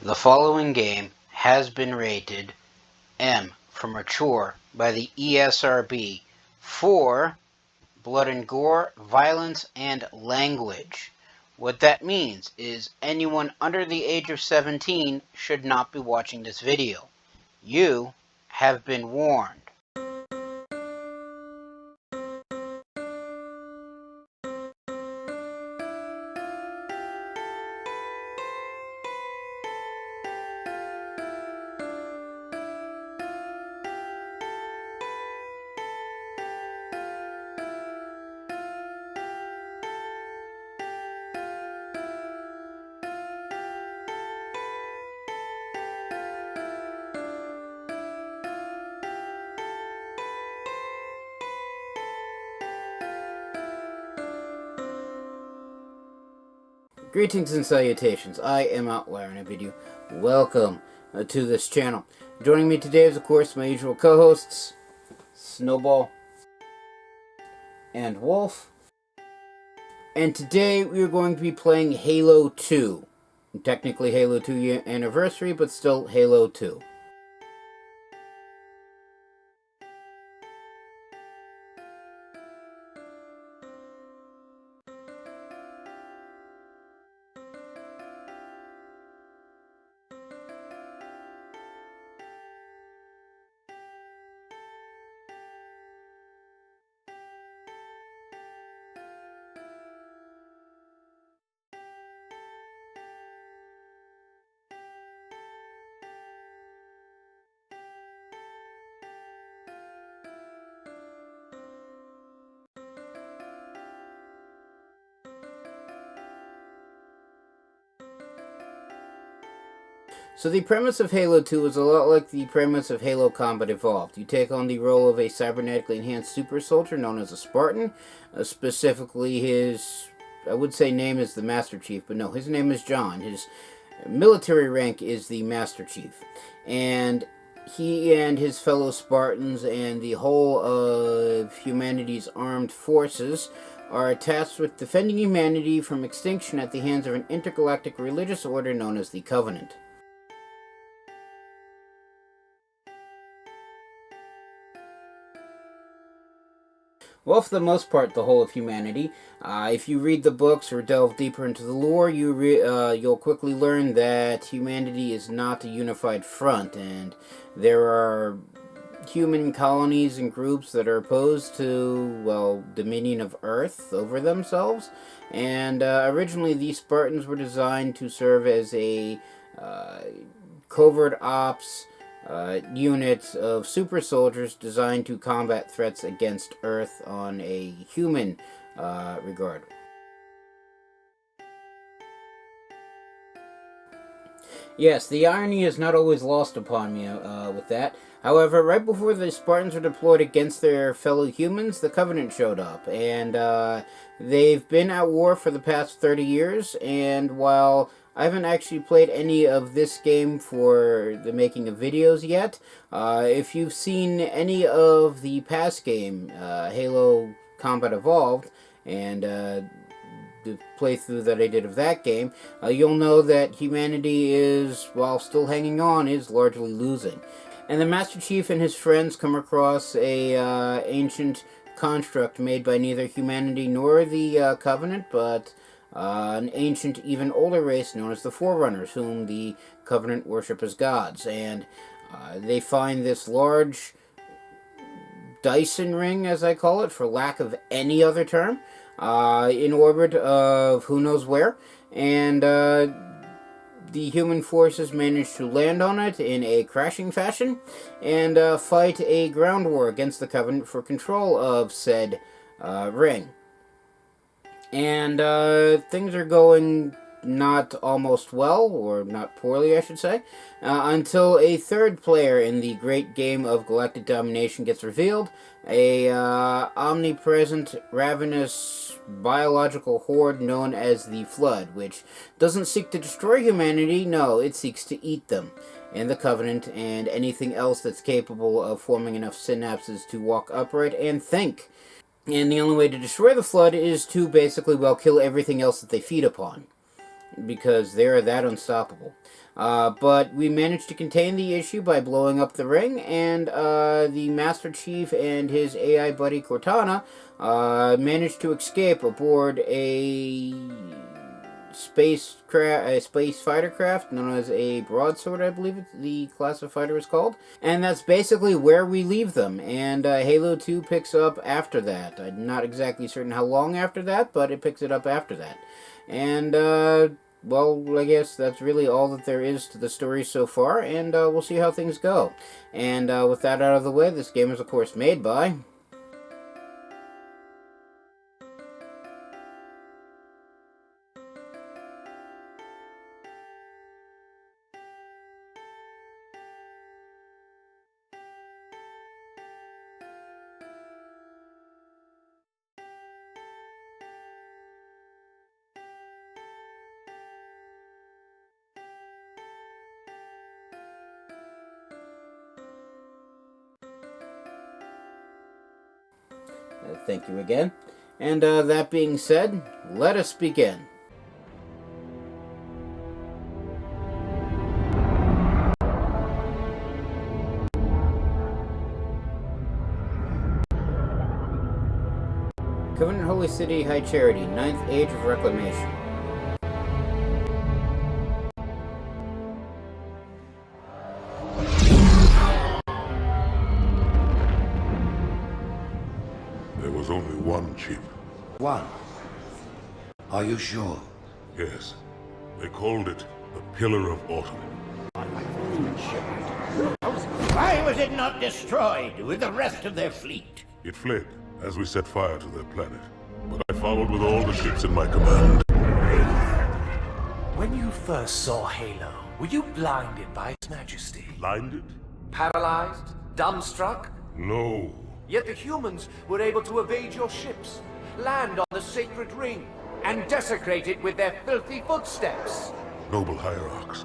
The following game has been rated M for mature by the ESRB for blood and gore, violence, and language. What that means is anyone under the age of 17 should not be watching this video. You have been warned. Greetings and salutations, I am Outlier in a video. Welcome to this channel. Joining me today is, of course, my usual co-hosts, Snowball and Wolf. And today we are going to be playing Halo 2. Technically Halo 2 year anniversary, but still Halo 2. So the premise of Halo 2 is a lot like the premise of Halo Combat Evolved. You take on the role of a cybernetically enhanced super soldier known as a Spartan. Specifically his, I would say name is the Master Chief, but no, his name is John. His military rank is the Master Chief. And he and his fellow Spartans and the whole of humanity's armed forces are tasked with defending humanity from extinction at the hands of an intergalactic religious order known as the Covenant. Well, for the most part, the whole of humanity. If you read the books or delve deeper into the lore, you'll quickly learn that humanity is not a unified front, and there are human colonies and groups that are opposed to, well, dominion of Earth over themselves. And originally, these Spartans were designed to serve as a covert ops units of super soldiers designed to combat threats against Earth on a human regard. Yes, the irony is not always lost upon me with that. However, right before the Spartans were deployed against their fellow humans, the Covenant showed up, and they've been at war for the past 30 years, and while I haven't actually played any of this game for the making of videos yet, if you've seen any of the past game, Halo Combat Evolved, and the playthrough that I did of that game, you'll know that humanity is, while still hanging on, is largely losing. And the Master Chief and his friends come across a ancient construct made by neither humanity nor the Covenant, but an ancient, even older race known as the Forerunners, whom the Covenant worship as gods. And they find this large Dyson ring, as I call it, for lack of any other term, in orbit of who knows where. And the human forces manage to land on it in a crashing fashion and fight a ground war against the Covenant for control of said ring. And things are going not almost well, or not poorly, I should say, until a third player in the great game of galactic domination gets revealed. A omnipresent, ravenous, biological horde known as the Flood, which doesn't seek to destroy humanity, no, it seeks to eat them. And the Covenant, and anything else that's capable of forming enough synapses to walk upright and think. And the only way to destroy the Flood is to basically, well, kill everything else that they feed upon, because they're that unstoppable. But we managed to contain the issue by blowing up the ring, and the Master Chief and his AI buddy Cortana managed to escape aboard a space fighter craft known as a broadsword, I believe the class of fighter is called. And that's basically where we leave them. And Halo 2 picks up after that. I'm not exactly certain how long after that, but it picks it up after that. And, well, I guess that's really all that there is to the story so far, and we'll see how things go. And with that out of the way, this game is, of course, made by thank you again. And that being said, let us begin. Covenant Holy City, High Charity, Ninth Age of Reclamation. There was only one chip. One? Are you sure? Yes. They called it the Pillar of Autumn. Why was it not destroyed with the rest of their fleet? It fled as we set fire to their planet. But I followed with all the ships in my command. When you first saw Halo, were you blinded by its majesty? Blinded? Paralyzed? Dumbstruck? No. Yet the humans were able to evade your ships, land on the sacred ring, and desecrate it with their filthy footsteps. Noble hierarchs.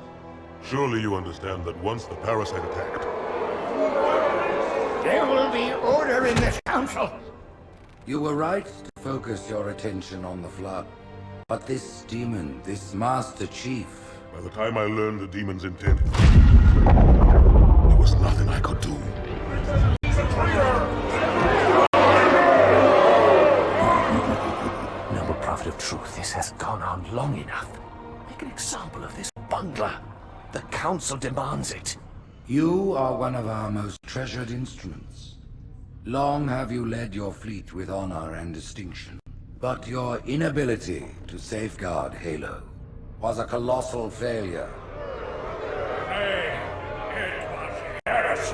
Surely you understand that once the parasite attacked... There will be order in this council. You were right to focus your attention on the Flood. But this demon, this Master Chief... By the time I learned the demon's intent, there was nothing I could do. Noble prophet of truth, this has gone on long enough. Make an example of this bungler. The council demands it. You are one of our most treasured instruments. Long have you led your fleet with honor and distinction. But your inability to safeguard Halo was a colossal failure. There's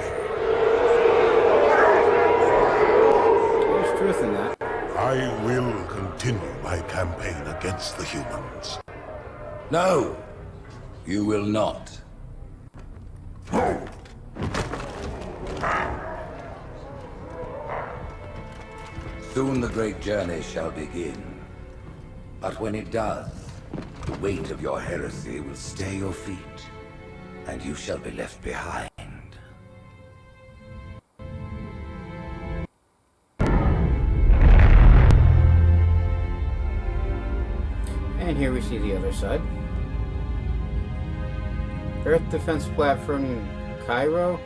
truth in that. I will continue my campaign against the humans. No, you will not. Soon the great journey shall begin. But when it does, the weight of your heresy will stay your feet, and you shall be left behind. And here we see the other side. Earth Defense Platform, Cairo,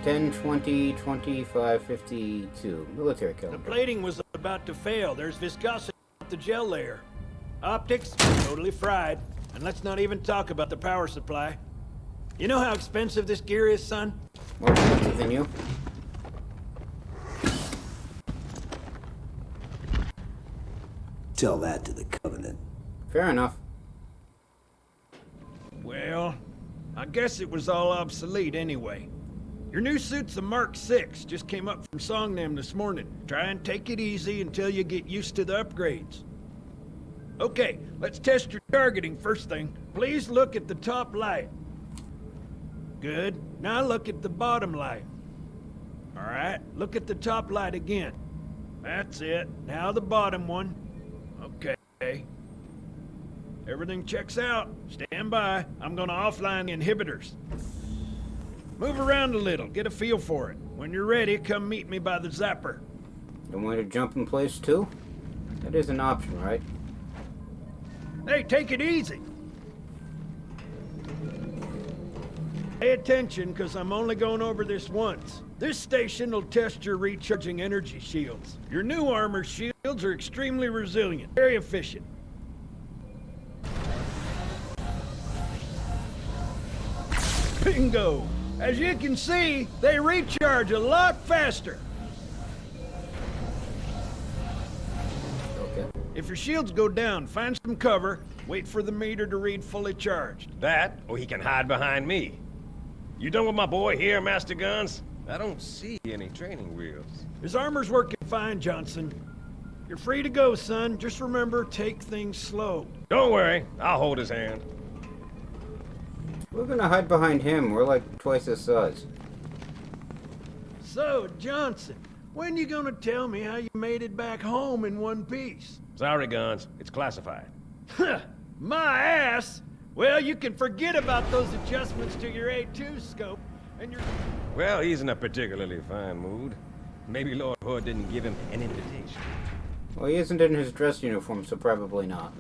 10-20-25-52. Military The calendar. plating was about to fail. There's viscosity at the gel layer. Optics, totally fried. And let's not even talk about the power supply. You know how expensive this gear is, son? More expensive than you. Tell that to the Covenant. Fair enough. Well, I guess it was all obsolete anyway. Your new suit's a Mark 6, just came up from Songnam this morning. Try and take it easy until you get used to the upgrades. Okay, let's test your targeting first thing. Please look at the top light. Good. Now look at the bottom light. Alright, look at the top light again. That's it. Now the bottom one. Okay. Everything checks out. Stand by. I'm gonna offline the inhibitors. Move around a little, get a feel for it. When you're ready, come meet me by the zapper. You want to jump in place too? That is an option, right? Hey, take it easy. Pay attention, because I'm only going over this once. This station will test your recharging energy shields. Your new armor shields are extremely resilient, very efficient. Bingo! As you can see, they recharge a lot faster. Okay. If your shields go down, find some cover, wait for the meter to read fully charged. That, or he can hide behind me. You done with my boy here, Master Guns? I don't see any training wheels. His armor's working fine, Johnson. You're free to go, son. Just remember, take things slow. Don't worry, I'll hold his hand. We're gonna hide behind him. We're like twice his size. So, Johnson, when you gonna tell me how you made it back home in one piece? Sorry, Guns, it's classified. My ass! Well, you can forget about those adjustments to your A2 scope, and your... Well, he's in a particularly fine mood. Maybe Lord Hood didn't give him an invitation. Well, he isn't in his dress uniform, so probably not.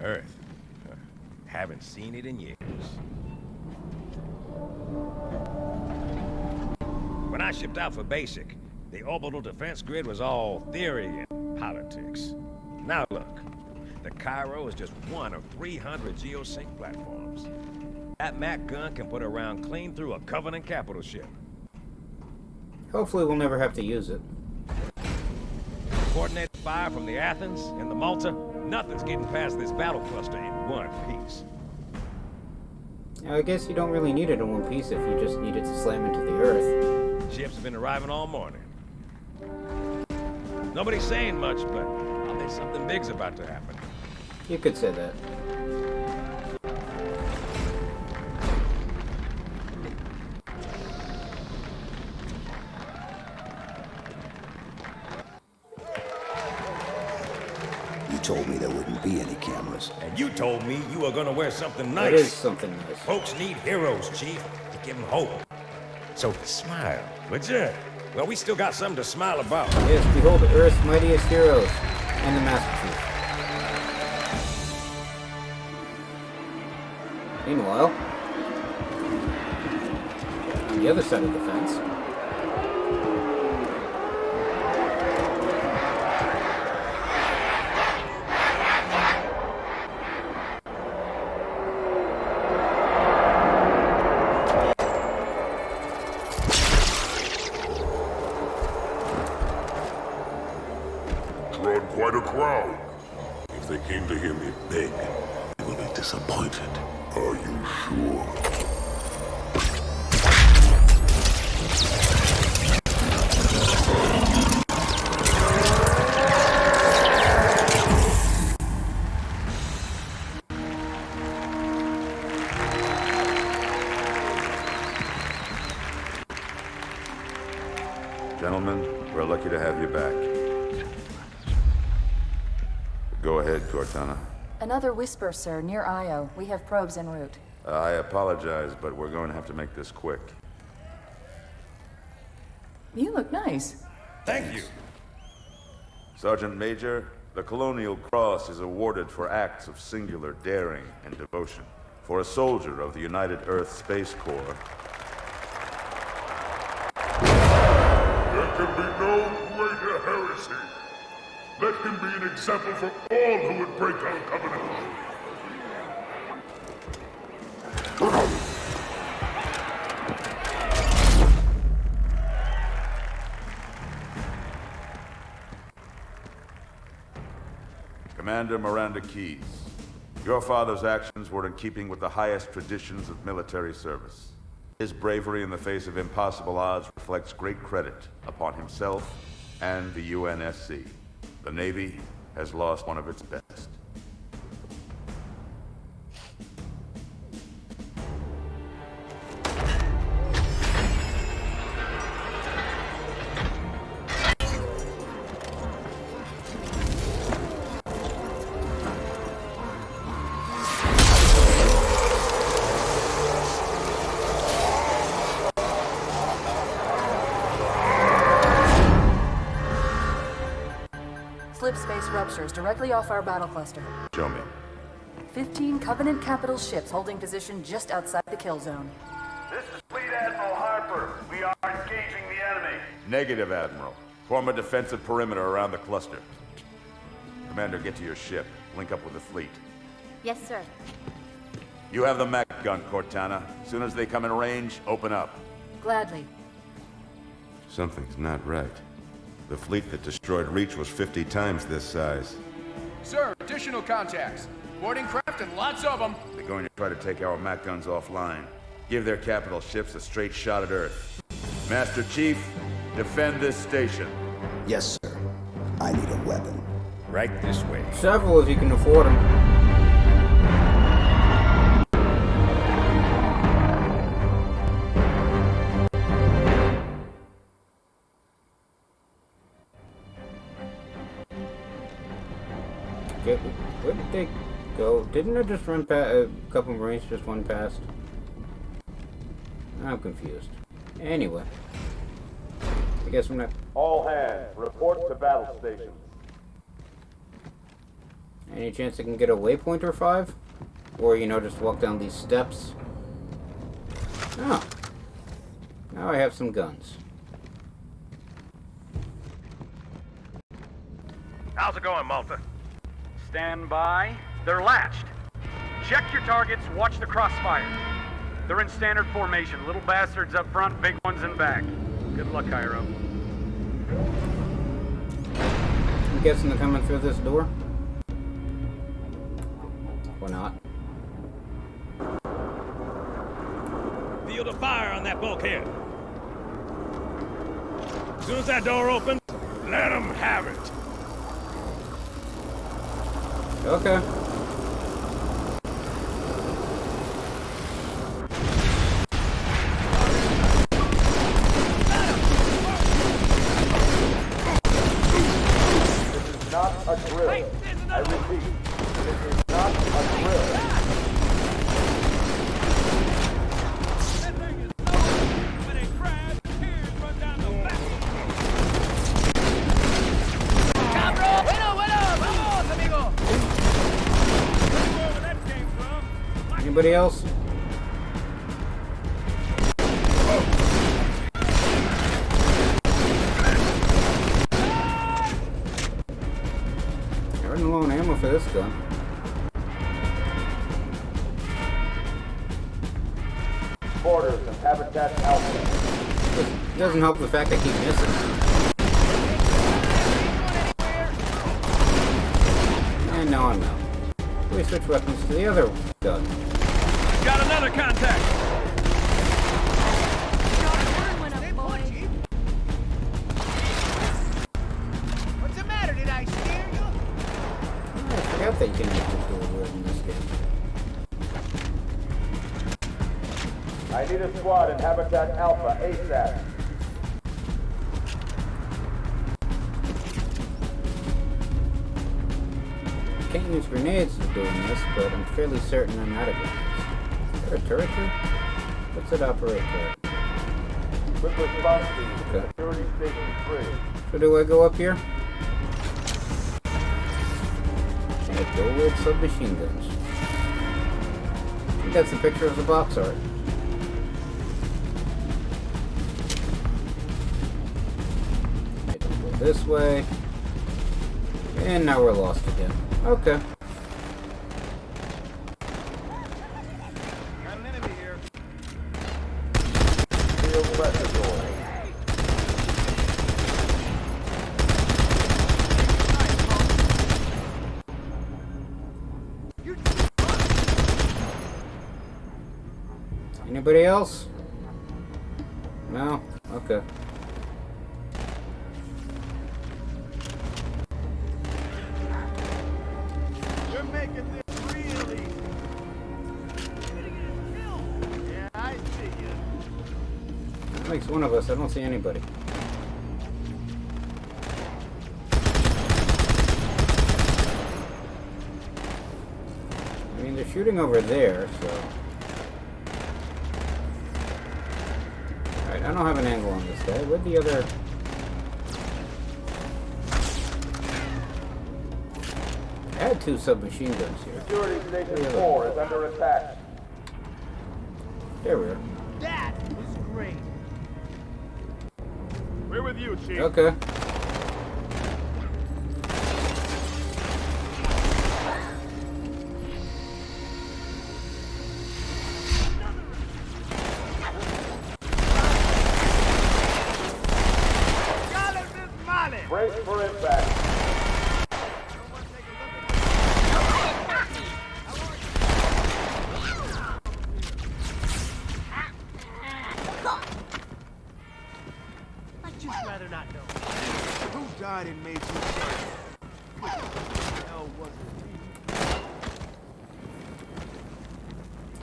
Earth. Haven't seen it in years. When I shipped out for basic, the orbital defense grid was all theory and politics. Now look, the Cairo is just one of 300 geosync platforms. That Mac gun can put a round clean through a Covenant capital ship. Hopefully we'll never have to use it. Coordinated fire from the Athens and the Malta, nothing's getting past this battle cluster in one piece. I guess you don't really need it in one piece if you just need it to slam into the earth. Ships have been arriving all morning. Nobody's saying much, but I'll bet something big's about to happen. You could say that. You told me there wouldn't be any cameras. And you told me you were gonna wear something nice. That is something nice. Folks need heroes, Chief, to give them hope. So smile, would ya? Well, we still got something to smile about. Yes, behold Earth's mightiest heroes, and the Master Chief. Meanwhile, on the other side of the fence, Drawn quite a crowd. If they came to hear me beg, they will be disappointed. Are you sure? Gentlemen, we're lucky to have you back. Go ahead, Cortana. Another whisper, sir, near Io. We have probes en route. I apologize, but we're going to have to make this quick. You look nice. Thank you. Sergeant Major, the Colonial Cross is awarded for acts of singular daring and devotion. For a soldier of the United Earth Space Corps. There can be no greater heresy. Let him be an example for all who would break our covenant. Commander Miranda Keyes, your father's actions were in keeping with the highest traditions of military service. His bravery in the face of impossible odds reflects great credit upon himself and the UNSC. The Navy has lost one of its best. Slip space ruptures directly off our battle cluster. Show me. 15 Covenant capital ships holding position just outside the kill zone. This is Fleet Admiral Harper. We are engaging the enemy. Negative, Admiral. Form a defensive perimeter around the cluster. Commander, get to your ship. Link up with the fleet. Yes, sir. You have the mech gun, Cortana. As soon as they come in range, open up. Gladly. Something's not right. The fleet that destroyed Reach was 50 times this size. Sir, additional contacts. Boarding craft and lots of them. They're going to try to take our mech guns offline. Give their capital ships a straight shot at Earth. Master Chief, defend this station. Yes, sir. I need a weapon. Right this way. Several if you can afford them. Okay, where did they go? Didn't I just run past a couple Marines just went past? I'm confused. Anyway. I guess I'm not... All hands, report to battle stations. Any chance I can get a waypoint or 5? Or, you know, just walk down these steps? Oh. Now I have some guns. How's it going, Malta? Stand by. They're latched. Check your targets, watch the crossfire. They're in standard formation. Little bastards up front, big ones in back. Good luck, Cairo. I'm guessing they're coming through this door? Or not? Field of fire on that bulkhead. As soon as that door opens, let them have it. Okay. Not a drill. I repeat, this is not a drill. Anybody else? I'm running low on ammo for this gun. Borders and Habitat Alpha. It doesn't help the fact I keep missing. And now I'm out. We switch weapons to the other gun. Got another contact. What's the matter? Did I scare you? I forgot that you can actually do a word in this game. I need a squad in Habitat Alpha ASAP. Can't use grenades for doing this, but I'm fairly certain I'm out of grenades. Is there a turret here? What's it operate turret? Quick response team. Okay. Security station 3. So do I go up here? I go with submachine guns. I think that's a picture of the box art. I can go this way. And now we're lost again. Okay. Got an enemy here. Field pressure door. Anybody else? No? Okay. You're making this real easy. Yeah, I see you. That makes one of us. I don't see anybody. I mean, they're shooting over there, so... Alright, I don't have an angle on this guy. Where'd the other... I had 2 submachine guns here. Security Station 4 is under attack. There we are. That was great. We're with you, Chief. Okay. Brace for impact. I'd just rather not know. Who died and made you certain? Hell wasn't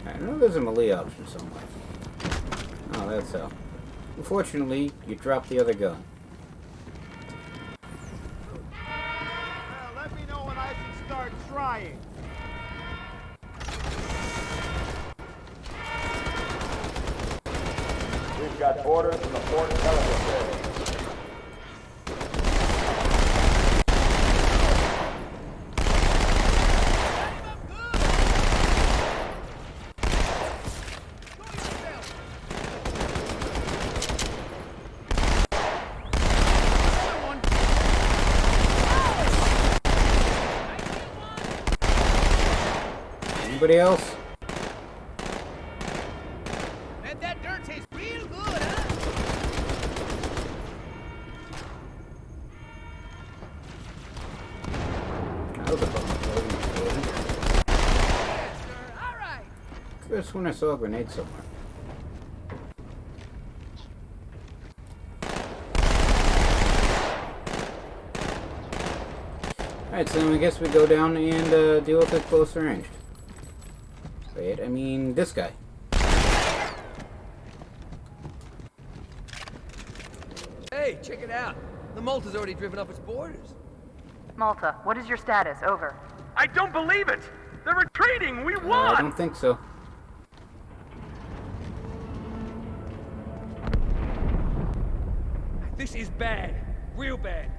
I know there's a melee option somewhere. Oh, that's how. Unfortunately, you dropped the other gun. Well, let me know when I should start trying. We've got orders from the Port Intelligence Area. Anybody else? Man, that dirt tastes real good, huh? That was a bummer. All right. Could have sworn I saw a grenade somewhere. Alright, so then I guess we go down and deal with it closer ranged. Wait, I mean this guy. Hey, check it out. The Malta's already driven up its borders. Malta, what is your status? Over. I don't believe it! They're retreating! We I won! don't think so. This is bad. Real bad.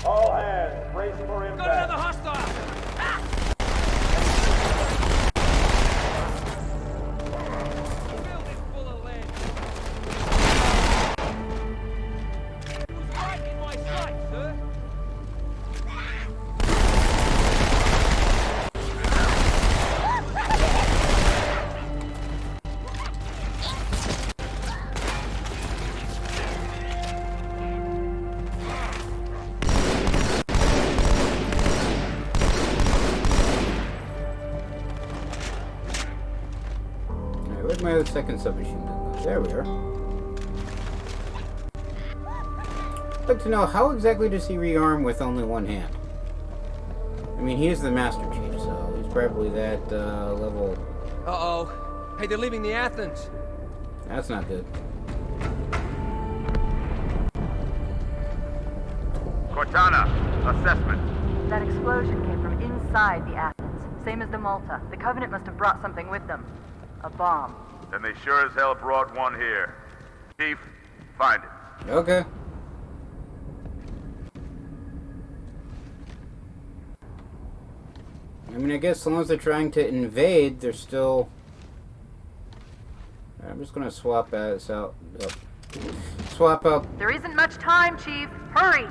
All hands, brace for Got impact. another hostile! Building full of lead. It was right in my sight, sir. Alright, where's my other second submachine gun? There we are. I'd like to know, how exactly does he rearm with only one hand? I mean, he is the Master Chief, so he's probably that level. Uh-oh. Hey, they're leaving the Athens. That's not good. Cortana, assessment. That explosion came from inside the Athens. Same as the Malta. The Covenant must have brought something with them. A bomb. Then they sure as hell brought one here. Chief, find it. Okay. I mean, I guess as long as they're trying to invade, they're still... I'm just gonna swap this out. Oh. Swap out. There isn't much time, Chief. Hurry!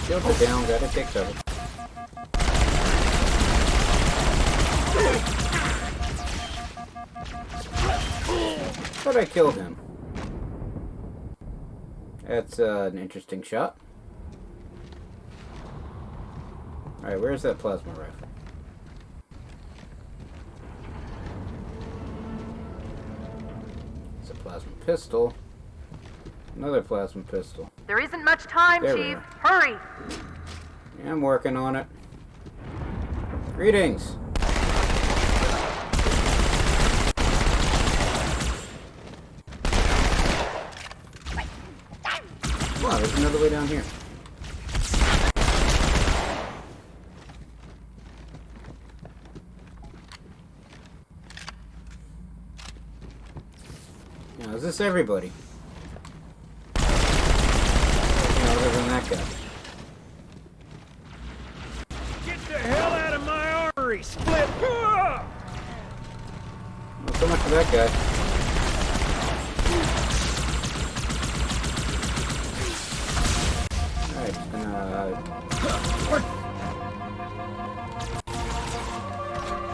Shields are down, gotta take cover. Thought I killed him. That's an interesting shot. Alright, where's that plasma rifle? It's a plasma pistol. Another plasma pistol. There isn't much time, There we Chief. are. Hurry! Yeah, I'm working on it. Greetings. Wow, there's another way down here. Now, is this everybody? Other than that guy. Get the hell out of my artery! Split! Ah! Not so much for that guy. Alright, just gonna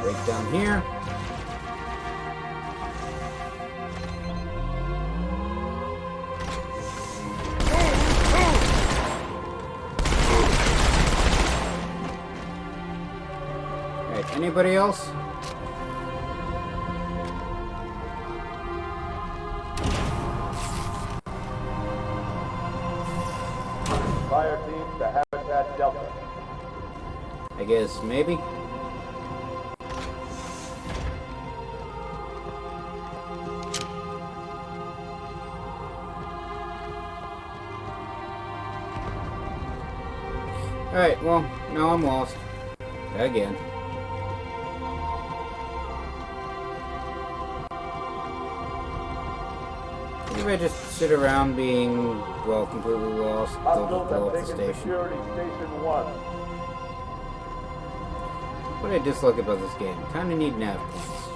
break down here. Alright, anybody else? Fire teams to Habitat Delta. I guess maybe. Alright, well, now I'm lost. Again. Maybe I just sit around being, well, completely lost. They'll just blow up the station. Security Station 1. What I dislike about this game, kinda need nav points.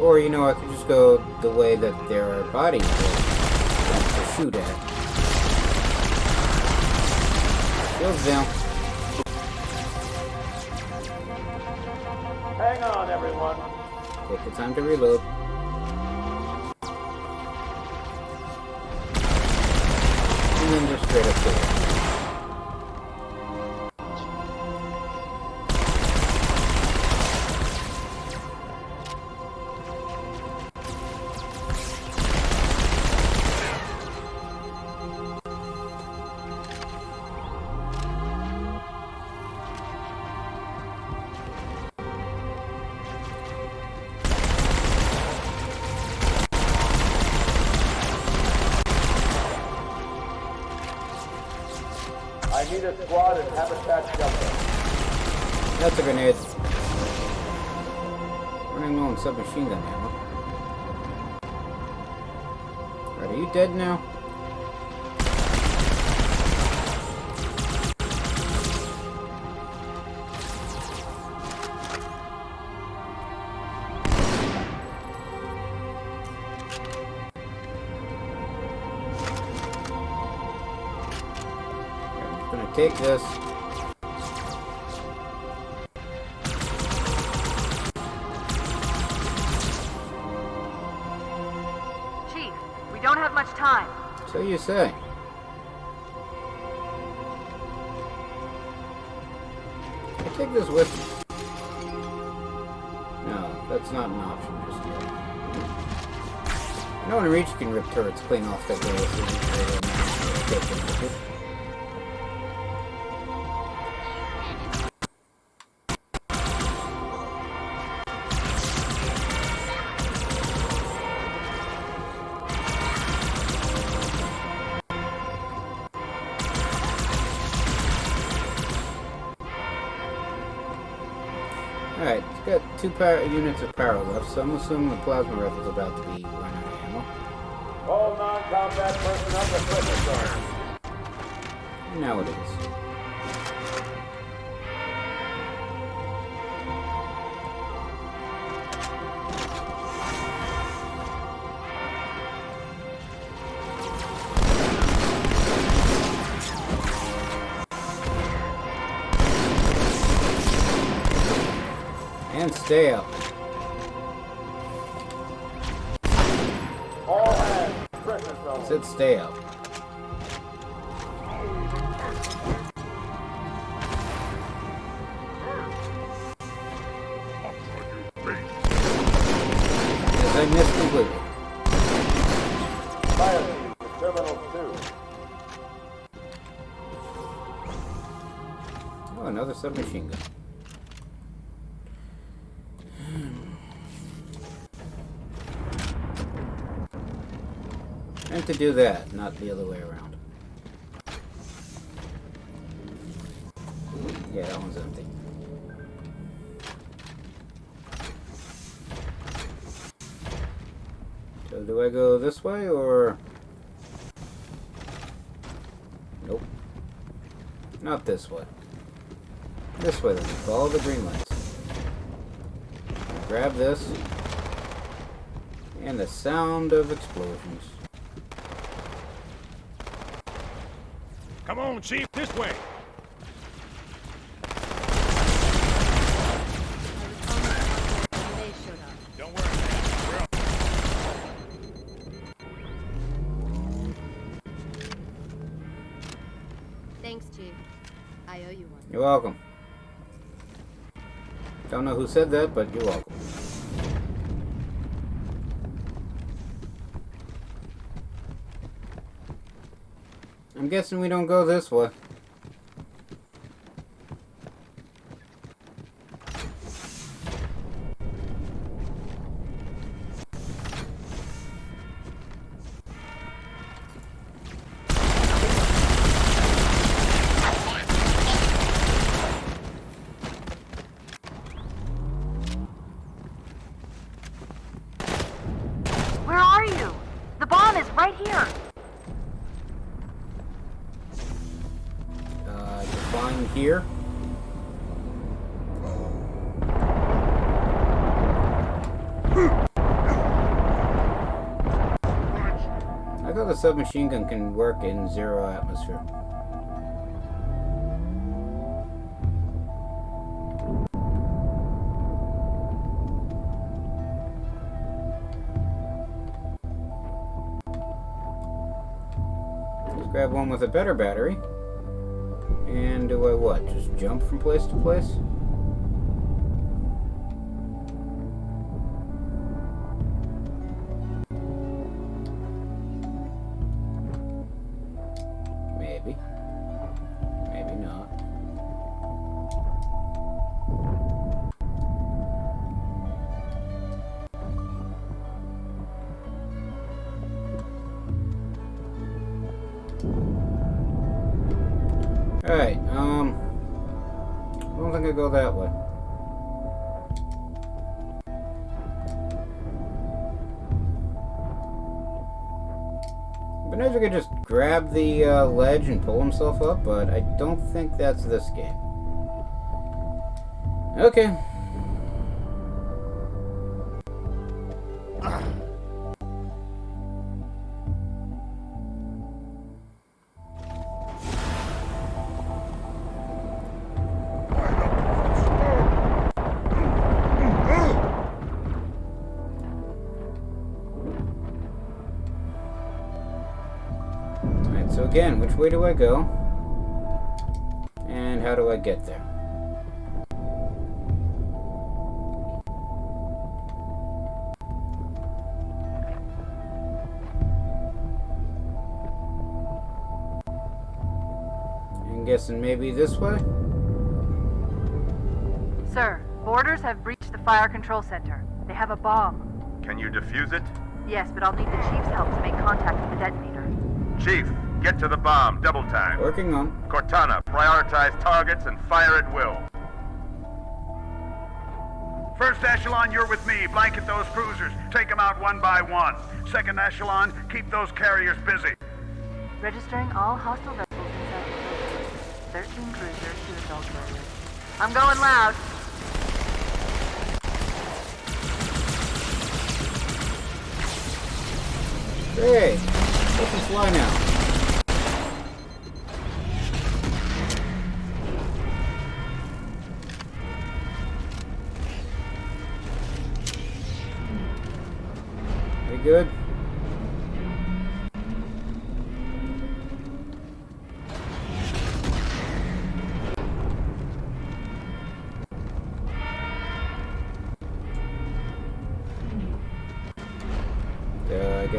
Or, you know, I could just go the way that there are bodies to shoot at. Shields down. Hang on, everyone. Take the time to reload. And then just straight up there. I need a squad at Habitat Delta. That's a grenade. Running low on submachine gun ammo. Alright, are you dead now? Take this. Chief, we don't have much time. So you say. I take this with me. No, that's not an option just yet. I know when Reach can rip turrets clean off that way. Alright, it's got 2 units of power left, so I'm assuming the plasma rifle's about to be run out of ammo. All non-combat personnel to predecessor. And now it is. stay up. All hands, pressure zone. I said stay up. Yes, I missed completely. Fire team to Terminal 2. Oh, another submachine gun. And to do that, not the other way around. Yeah, that one's empty. So do I go this way or... Nope. Not this way. This way then. Follow the green lights. Grab this. And the sound of explosions. Come on, Chief, this way. Don't worry, man. We're up. Thanks, Chief. I owe you one. You're welcome. Don't know who said that, but you're welcome. I'm guessing we don't go this way. Where are you? The bomb is right here. Define here. I thought the submachine gun can work in 0 atmosphere. Let's grab one with a better battery. And do I what? Just jump from place to place? Maybe. Maybe not. Alright, I don't think I go that way. Benezra could just grab the ledge and pull himself up, but I don't think that's this game. Okay. So again, which way do I go? And how do I get there? I'm guessing maybe this way? Sir, boarders have breached the fire control center. They have a bomb. Can you defuse it? Yes, but I'll need the Chief's help to make contact with the detonator. Chief, get to the bomb, double time. Working on. Cortana, prioritize targets and fire at will. First echelon, you're with me. Blanket those cruisers. Take them out one by one. Second echelon, keep those carriers busy. Registering all hostile vessels inside the building. 13 cruisers, 2 assault carriers. I'm going loud. Hey, let them fly now.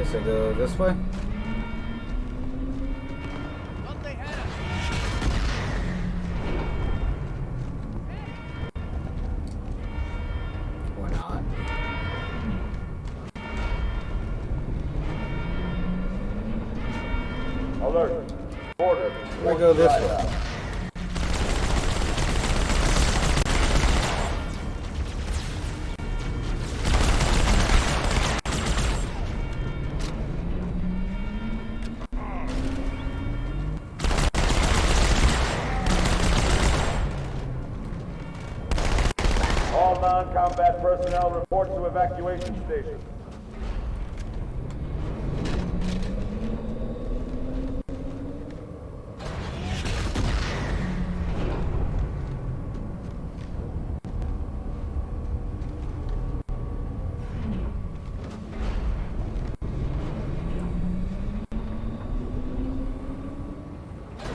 guess I go this way. Or not. Alert. Order. I go this way. All non-combat personnel report to evacuation station.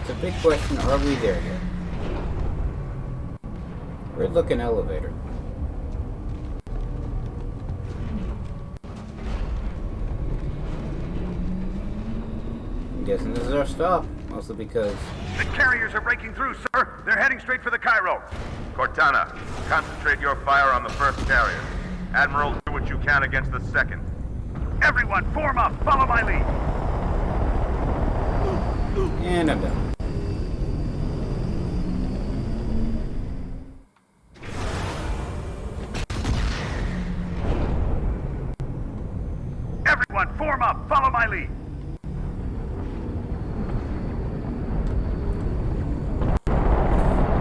It's a big question, are we there yet? Weird looking elevator. I'm guessing this is our stop, mostly because... The carriers are breaking through, sir. They're heading straight for the Cairo. Cortana, concentrate your fire on the first carrier. Admiral, do what you can against the second. Everyone, form up. Follow my lead. And I'm done. Everyone, form up. Follow my lead.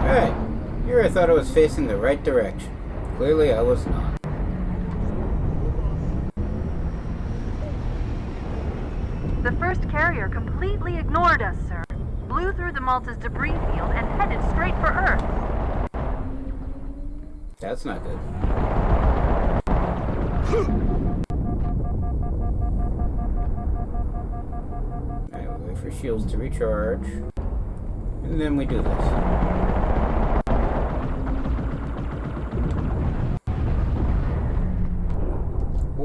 Alright, here I thought I was facing the right direction. Clearly I was not. The first carrier completely ignored us, sir. Blew through the Malta's debris field and headed straight for Earth. That's not good. Alright, we wait for shields to recharge. And then we do this.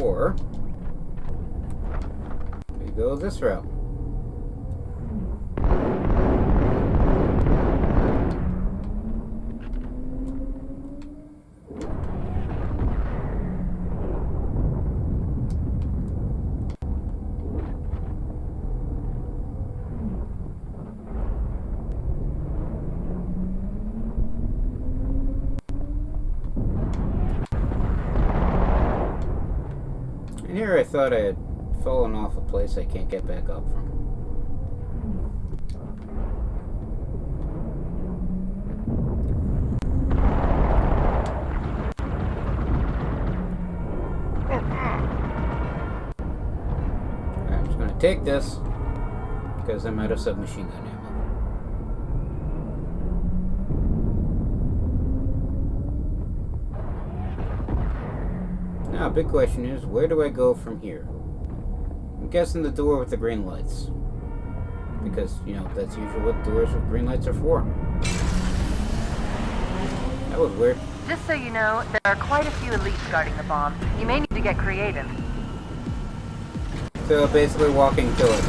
Or we go this route. And here I thought I had fallen off a place I can't get back up from. I'm just gonna take this because I'm out of submachine gun ammo. Now, big question is, where do I go from here? I'm guessing the door with the green lights. Because, you know, that's usually what doors with green lights are for. That was weird. Just so you know, there are quite a few elites guarding the bomb. You may need to get creative. So basically walking to it.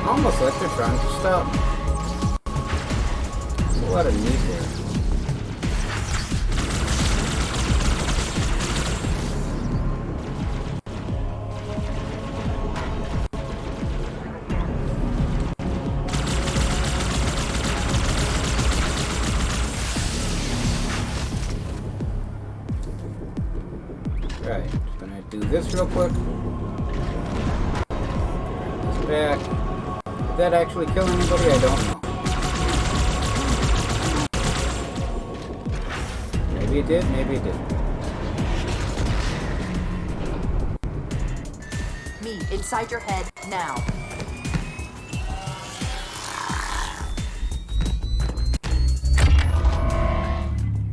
Almost like they're trying to stop me. There's a lot of need there. Right, just gonna do this real quick. back. Did that actually kill anybody? I don't know. Maybe it did, maybe it didn't. Me, inside your head, now.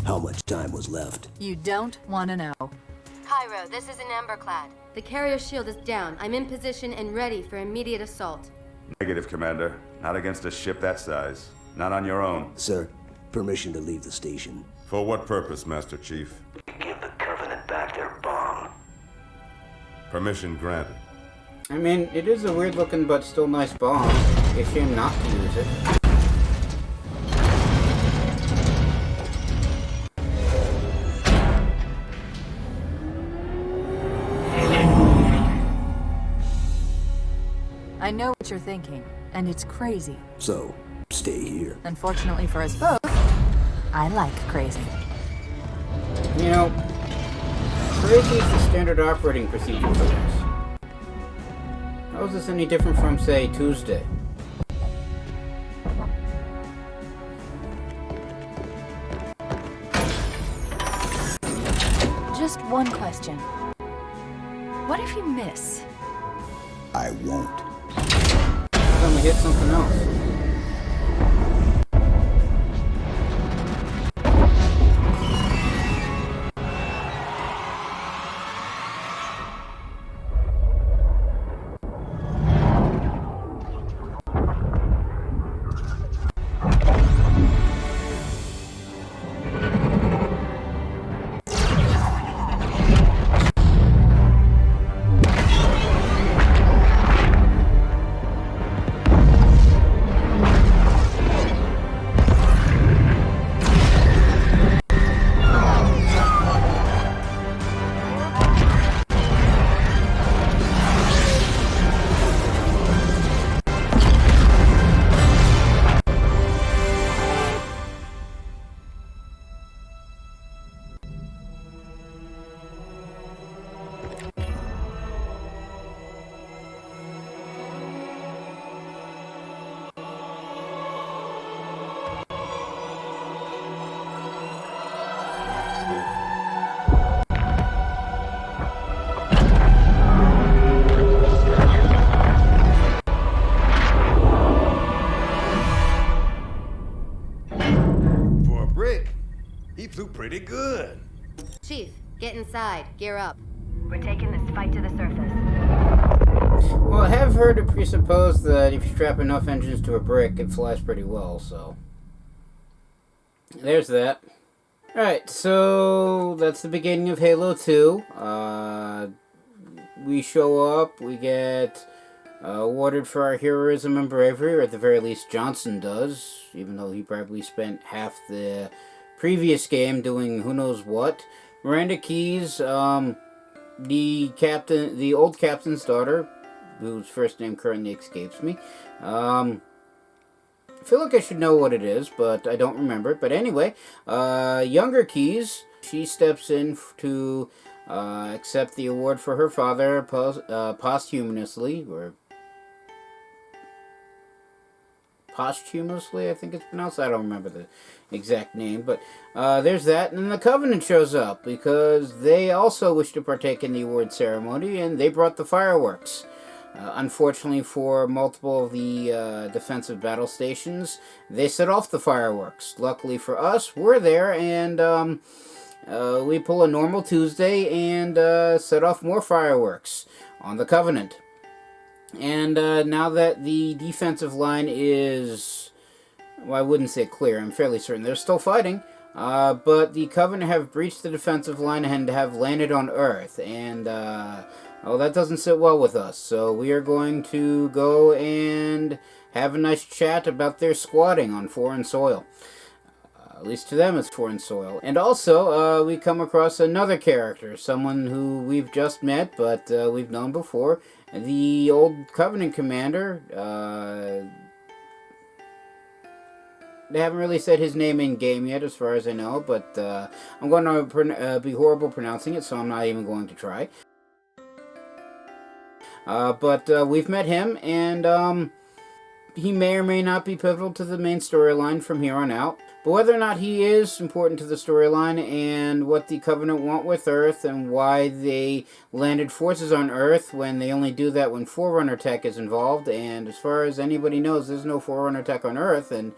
How much time was left? You don't want to know. Cairo, this is an Emberclad. The carrier shield is down. I'm in position and ready for immediate assault. Negative, Commander. Not against a ship that size. Not on your own. Sir, permission to leave the station. For what purpose, Master Chief? Give the Covenant back their bomb. Permission granted. I mean, it is a weird looking but still nice bomb. It's a shame not to use it. I know what you're thinking, and it's crazy. So, stay here. Unfortunately for us both, I like crazy. You know, crazy is the standard operating procedure for this. How is this any different from, say, Tuesday? Just one question. What if you miss? I won't. Then we hit something else. Flew pretty good. Chief, get inside. Gear up. We're taking this fight to the surface. Well, I have heard it presupposed that if you strap enough engines to a brick, it flies pretty well, so... There's that. Alright, so that's the beginning of Halo 2. We show up, we get awarded for our heroism and bravery, or at the very least Johnson does, even though he probably spent half the previous game doing who knows what. Miranda Keyes, the old captain's daughter, whose first name currently escapes me. I feel like I should know what it is, but I don't remember it. But anyway, younger Keyes, she steps in to accept the award for her father posthumously, or posthumously, I think it's pronounced. I don't remember the exact name, but there's that. And then the Covenant shows up because they also wish to partake in the award ceremony, and they brought the fireworks. Unfortunately for multiple of the defensive battle stations, they set off the fireworks. Luckily for us, we're there, and we pull a normal Tuesday and set off more fireworks on the Covenant. And now that the defensive line is, well, I wouldn't say clear, I'm fairly certain they're still fighting, but the Covenant have breached the defensive line and have landed on Earth, and that doesn't sit well with us, so we are going to go and have a nice chat about their squatting on foreign soil. At least to them it's foreign soil. And also, we come across another character, someone who we've just met, but we've known before. The old Covenant commander, they haven't really said his name in-game yet, as far as I know, but I'm going to be horrible pronouncing it, so I'm not even going to try. But we've met him, and he may or may not be pivotal to the main storyline from here on out. But whether or not he is important to the storyline and what the Covenant want with Earth and why they landed forces on Earth when they only do that when Forerunner tech is involved, and as far as anybody knows, there's no Forerunner tech on Earth, and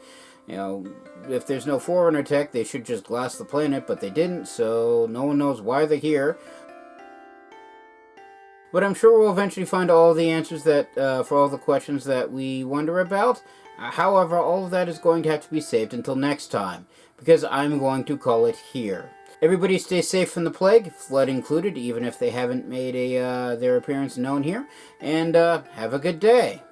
if there's no Forerunner tech, they should just glass the planet, but they didn't, so no one knows why they're here. But I'm sure we'll eventually find all the answers that for all the questions that we wonder about. However, all of that is going to have to be saved until next time, because I'm going to call it here. Everybody stay safe from the plague, Flood included, even if they haven't made their appearance known here, and have a good day.